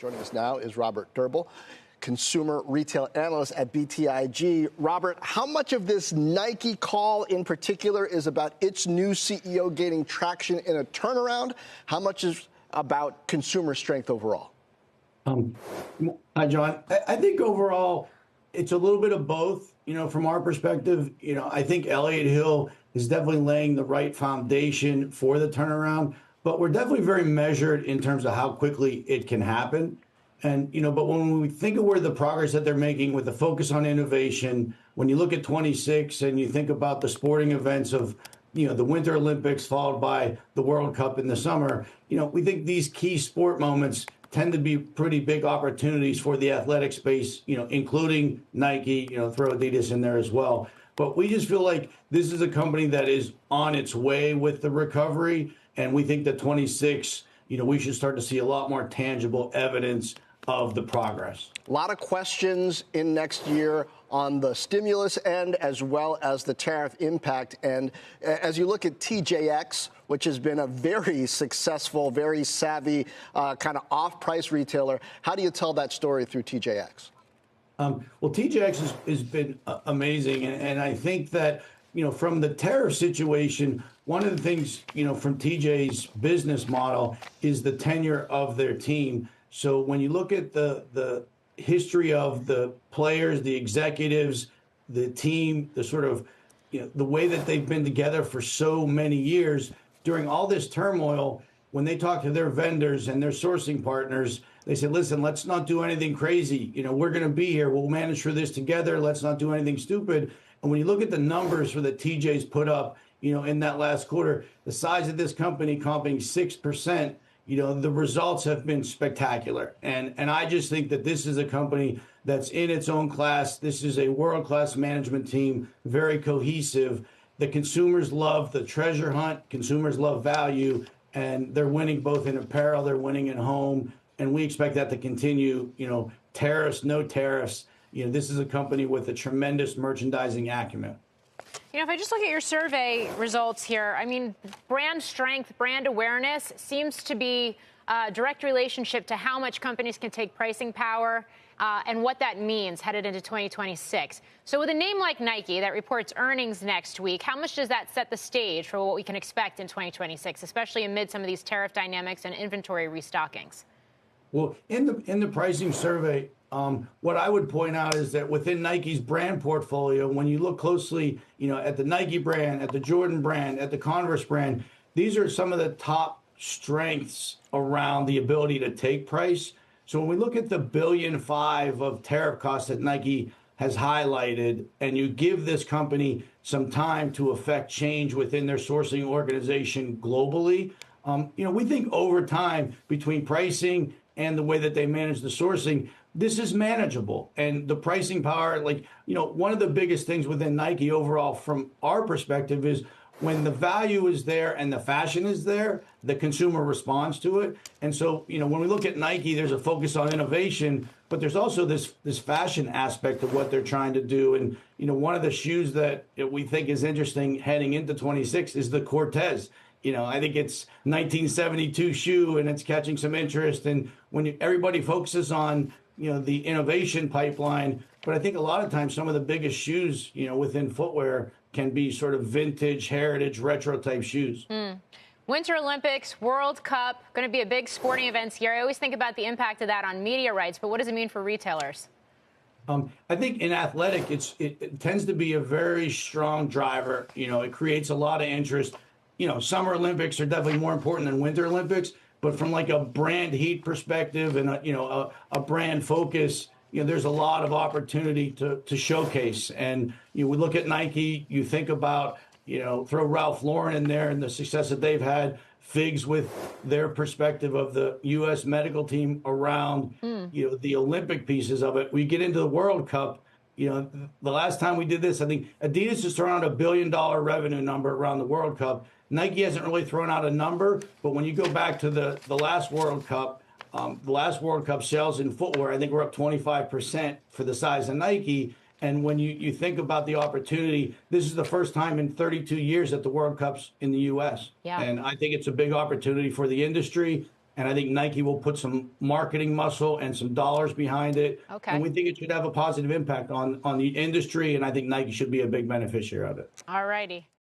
Joining us now is Robert Drbul, consumer retail analyst at BTIG. Robert, how much of this Nike call in particular is about its new CEO gaining traction in a turnaround? How much is about consumer strength overall? Hi, John. I think overall it's a little bit of both. From our perspective, I think Elliott Hill is definitely laying the right foundation for the turnaround, but we're definitely very measured in terms of how quickly it can happen. And, but when we think of where the progress that they're making with the focus on innovation, when you look at 26 and you think about the sporting events of, the Winter Olympics followed by the World Cup in the summer, we think these key sport moments tend to be pretty big opportunities for the athletic space, including Nike, throw Adidas in there as well. But we just feel like this is a company that is on its way with the recovery. And we think that 26, we should start to see a lot more tangible evidence of the progress. A lot of questions in next year on the stimulus end as well as the tariff impact. And as you look at TJX, which has been a very successful, very savvy kind of off-price retailer, how do you tell that story through TJX? Well, TJX has been amazing. And I think that, from the tariff situation, one of the things, from TJ's business model is the tenure of their team. So when you look at the history of the players, the executives, the team, the sort of, the way that they've been together for so many years, during all this turmoil, when they talk to their vendors and their sourcing partners, they said, listen, let's not do anything crazy. We're going to be here. We'll manage through this together. Let's not do anything stupid. And when you look at the numbers for the TJ's put up, in that last quarter, the size of this company comping 6%, the results have been spectacular. And I just think that this is a company that's in its own class. This is a world-class management team, very cohesive. The consumers love the treasure hunt. Consumers love value. And they're winning both in apparel, they're winning in home. And we expect that to continue, tariffs, no tariffs. This is a company with a tremendous merchandising acumen. If I just look at your survey results here, I mean, brand strength, brand awareness seems to be a direct relationship to how much companies can take pricing power and what that means headed into 2026. So with a name like Nike that reports earnings next week, how much does that set the stage for what we can expect in 2026, especially amid some of these tariff dynamics and inventory restockings? Well, in the pricing survey, what I would point out is that within Nike's brand portfolio, when you look closely, at the Nike brand, at the Jordan brand, at the Converse brand, these are some of the top strengths around the ability to take price. So when we look at the $1.5 billion of tariff costs that Nike has highlighted, and you give this company some time to affect change within their sourcing organization globally, we think over time between pricing and the way that they manage the sourcing, this is manageable. And the pricing power, one of the biggest things within Nike overall from our perspective is when the value is there and the fashion is there, the consumer responds to it. And so, when we look at Nike, there's a focus on innovation, but there's also this fashion aspect of what they're trying to do. And, one of the shoes that we think is interesting heading into 26 is the Cortez. I think it's 1972 shoe and it's catching some interest. And when everybody focuses on, the innovation pipeline, but I think a lot of times some of the biggest shoes, within footwear can be sort of vintage, heritage, retro type shoes. Winter Olympics, World Cup, going to be a big sporting events here. I always think about the impact of that on media rights, but what does it mean for retailers? I think in athletic, it tends to be a very strong driver. It creates a lot of interest. Summer Olympics are definitely more important than Winter Olympics, but from like a brand heat perspective and a brand focus, there's a lot of opportunity to showcase. And we look at Nike, you think about, throw Ralph Lauren in there and the success that they've had, Figs with their perspective of the U.S. medical team around, the Olympic pieces of it. We get into the World Cup. The last time we did this, I think Adidas has thrown out $1 billion revenue number around the World Cup. Nike hasn't really thrown out a number, but when you go back to the last World Cup, sales in footwear, I think we're up 25% for the size of Nike. And when you think about the opportunity, this is the first time in 32 years that the World Cup's in the U.S. Yeah. And I think it's a big opportunity for the industry and I think Nike will put some marketing muscle and some dollars behind it. Okay. And we think it should have a positive impact on the industry, and I think Nike should be a big beneficiary of it. All righty.